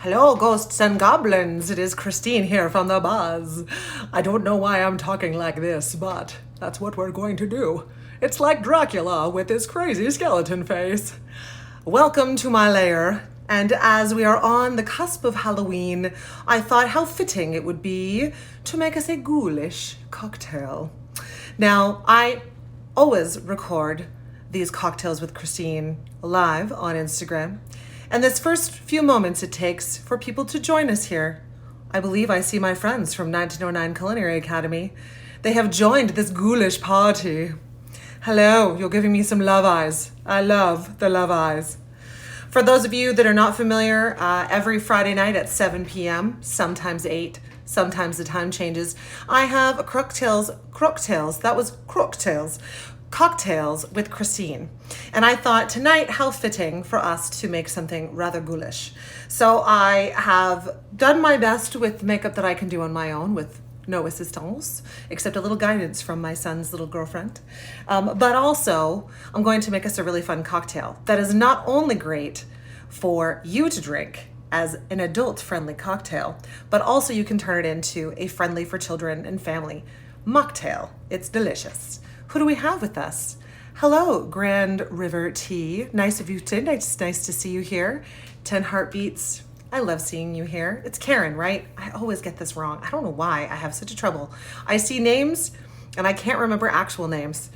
Hello, ghosts and goblins. It is Christine here from the buzz. I don't know why I'm talking like this, but that's what we're going to do. It's like Dracula with his crazy skeleton face. Welcome to my lair, and as we are on the cusp of Halloween, I thought how fitting it would be to make us a ghoulish cocktail. Now, I always record these cocktails with Christine live on Instagram. And this first few moments it takes for people to join us here. I believe I see my friends from 1909 Culinary Academy. They have joined this ghoulish party. Hello, you're giving me some love eyes. I love the love eyes. For those of you that are not familiar, every Friday night at 7 p.m., sometimes 8, sometimes the time changes, I have cocktails with Christine. And I thought tonight how fitting for us to make something rather ghoulish. So I have done my best with makeup that I can do on my own with no assistance, except a little guidance from my son's little girlfriend. But also, I'm going to make us a really fun cocktail that is not only great for you to drink as an adult-friendly cocktail, but also you can turn it into a friendly for children and family mocktail. It's delicious. Who do we have with us? Hello, Grand River Tea. Nice of you today. It's nice to see you here. 10 heartbeats. I love seeing you here. It's Karen, right? I always get this wrong. I don't know why I have such a trouble. I see names and I can't remember actual names,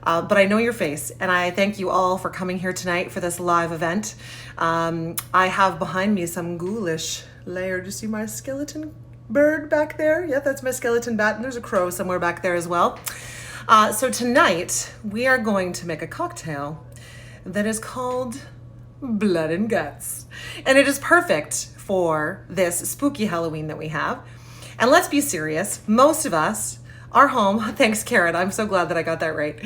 but I know your face. And I thank you all for coming here tonight for this live event. I have behind me some ghoulish layer. Do you see my skeleton bird back there? Yeah, that's my skeleton bat. And there's a crow somewhere back there as well. So tonight we are going to make a cocktail that is called Blood and Guts. And it is perfect for this spooky Halloween that we have. And let's be serious, most of us are home. Thanks, Karen. I'm so glad that I got that right.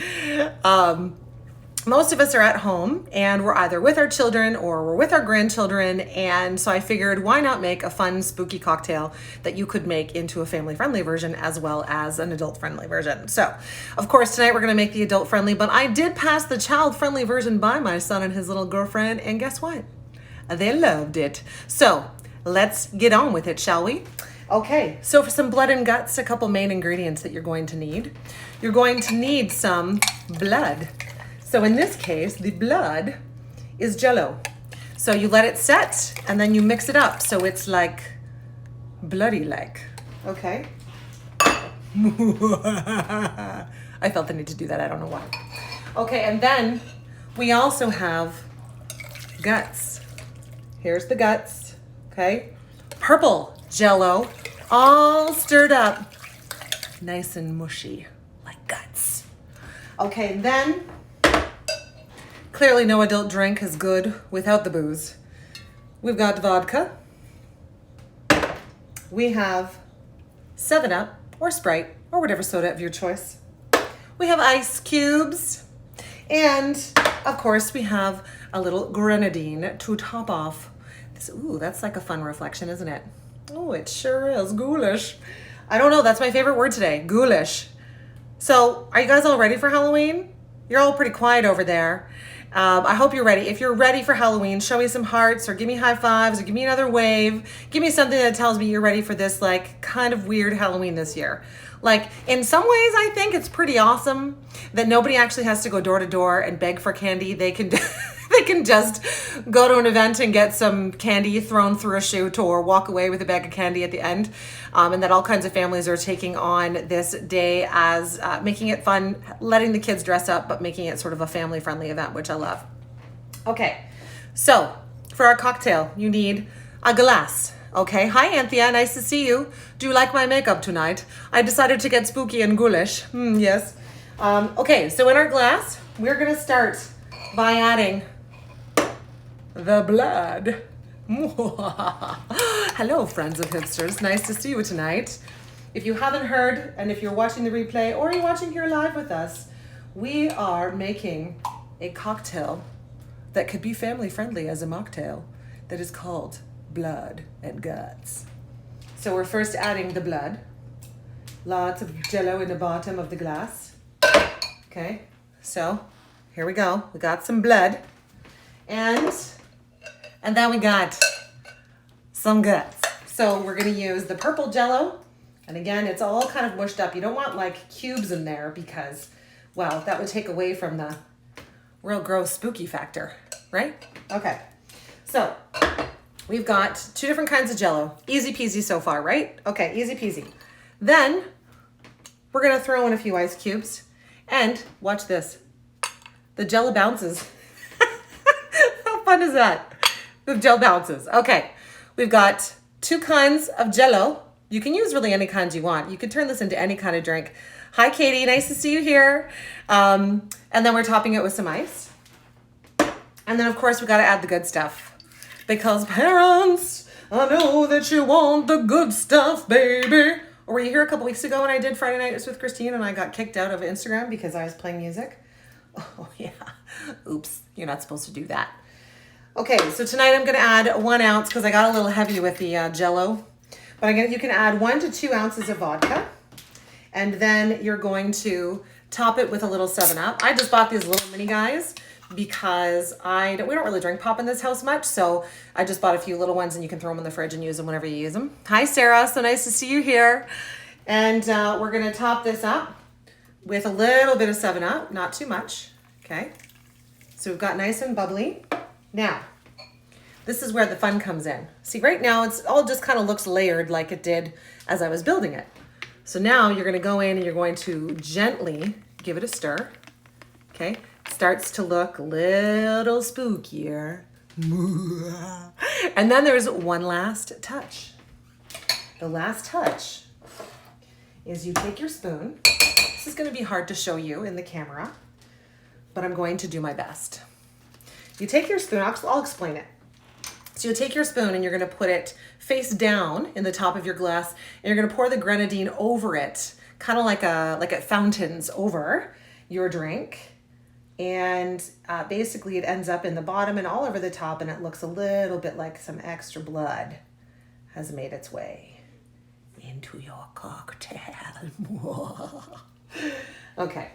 Most of us are at home and we're either with our children or we're with our grandchildren. And so I figured, why not make a fun, spooky cocktail that you could make into a family-friendly version as well as an adult-friendly version. So, of course, tonight we're going to make the adult-friendly, but I did pass the child-friendly version by my son and his little girlfriend. And guess what? They loved it. So let's get on with it, shall we? Okay, so for some blood and guts, a couple main ingredients that you're going to need. You're going to need some blood. So in this case, the blood is Jell-O. So you let it set and then you mix it up. So it's like bloody like, okay? I felt the need to do that, I don't know why. Okay, and then we also have guts. Here's the guts, okay? Purple Jell-O, all stirred up, nice and mushy, like guts. Okay, then, clearly no adult drink is good without the booze. We've got vodka. We have 7-Up or Sprite or whatever soda of your choice. We have ice cubes. And of course we have a little grenadine to top off. Ooh, that's like a fun reflection, isn't it? Oh, it sure is. Ghoulish. I don't know. That's my favorite word today. Ghoulish. So are you guys all ready for Halloween? You're all pretty quiet over there. I hope you're ready. If you're ready for Halloween, show me some hearts or give me high fives or give me another wave. Give me something that tells me you're ready for this like kind of weird Halloween this year. Like in some ways, I think it's pretty awesome that nobody actually has to go door to door and beg for candy. They can they can just go to an event and get some candy thrown through a chute or walk away with a bag of candy at the end. And that all kinds of families are taking on this day as making it fun, letting the kids dress up, but making it sort of a family-friendly event, which I love. Okay, so for our cocktail, you need a glass. Okay, hi Anthea, nice to see you. Do you like my makeup tonight? I decided to get spooky and ghoulish. Yes. Okay, so in our glass, we're gonna start by adding the blood. Hello, friends of hipsters. Nice to see you tonight. If you haven't heard, and if you're watching the replay or you're watching here live with us, we are making a cocktail that could be family friendly as a mocktail that is called Blood and Guts. So we're first adding the blood. Lots of Jell-O in the bottom of the glass. Okay, so here we go. We got some blood. And then we got some guts. So we're going to use the purple Jell-O. And again, it's all kind of mushed up. You don't want like cubes in there because, well, that would take away from the real gross spooky factor, right? Okay. So we've got 2 different kinds of Jell-O. Easy peasy so far, right? Okay, easy peasy. Then we're going to throw in a few ice cubes. And watch this. The Jell-O bounces. How fun is that? The gel bounces. Okay. We've got 2 kinds of Jell-O. You can use really any kinds you want. You could turn this into any kind of drink. Hi, Katie. Nice to see you here. And then we're topping it with some ice. And then, of course, we got to add the good stuff. Because parents, I know that you want the good stuff, baby. Or were you here a couple weeks ago when I did Friday Nights with Christine and I got kicked out of Instagram because I was playing music? Oh, yeah. Oops. You're not supposed to do that. Okay, so tonight I'm going to add 1 ounce because I got a little heavy with the Jell-O. But you can add 1 to 2 ounces of vodka. And then you're going to top it with a little 7-Up. I just bought these little mini guys because we don't really drink pop in this house much. So I just bought a few little ones and you can throw them in the fridge and use them whenever you use them. Hi, Sarah. So nice to see you here. And we're going to top this up with a little bit of 7-Up, not too much. Okay. So we've got nice and bubbly. Now, this is where the fun comes in. See, right now it's all just kind of looks layered like it did as I was building it. So now you're going to go in and you're going to gently give it a stir. Okay. It starts to look a little spookier. And then there's one last touch. The last touch is you take your spoon. This is going to be hard to show you in the camera, but I'm going to do my best. You take your spoon, I'll explain it. So you'll take your spoon and you're going to put it face down in the top of your glass and you're going to pour the grenadine over it, kind of like it fountains over your drink. And basically it ends up in the bottom and all over the top and it looks a little bit like some extra blood has made its way into your cocktail. Okay.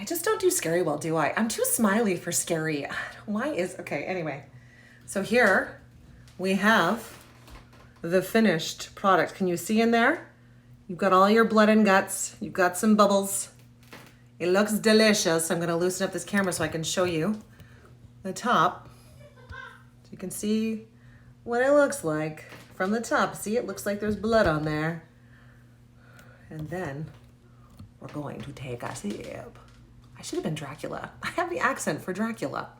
I just don't do scary well, do I? I'm too smiley for scary. Okay, anyway. So here we have the finished product. Can you see in there? You've got all your blood and guts. You've got some bubbles. It looks delicious. I'm gonna loosen up this camera so I can show you the top. So you can see what it looks like from the top. See, it looks like there's blood on there. And then we're going to take a sip. I should have been Dracula. I have the accent for Dracula.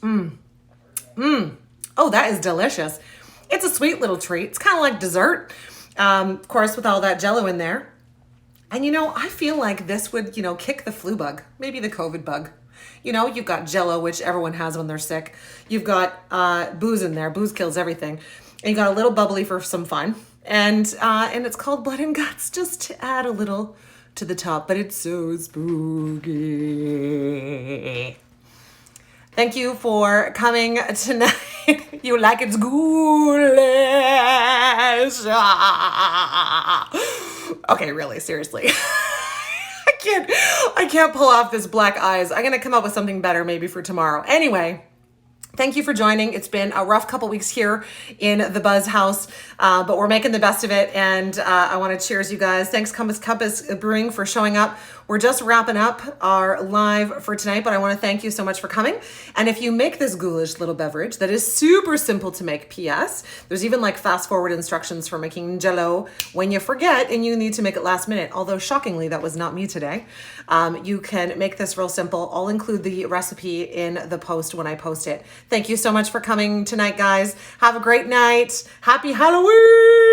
Oh, that is delicious. It's a sweet little treat. It's kind of like dessert, of course, with all that Jell-O in there. And, I feel like this would, kick the flu bug, maybe the COVID bug. You've got Jell-O, which everyone has when they're sick. You've got booze in there. Booze kills everything. And you got a little bubbly for some fun. And it's called Blood and Guts, just to add a little to the top, but it's so spooky. Thank you for coming tonight. You like it's ghoulish. Okay, really, seriously. I can't pull off this black eyes. I'm gonna come up with something better maybe for tomorrow. Anyway. Thank you for joining. It's been a rough couple weeks here in the Buzz House, but we're making the best of it. And I want to cheers you guys. Thanks, Compass Brewing, for showing up. We're just wrapping up our live for tonight, but I want to thank you so much for coming. And if you make this ghoulish little beverage that is super simple to make, P.S., there's even like fast forward instructions for making Jell-O when you forget and you need to make it last minute. Although shockingly, that was not me today. You can make this real simple. I'll include the recipe in the post when I post it. Thank you so much for coming tonight, guys. Have a great night. Happy Halloween!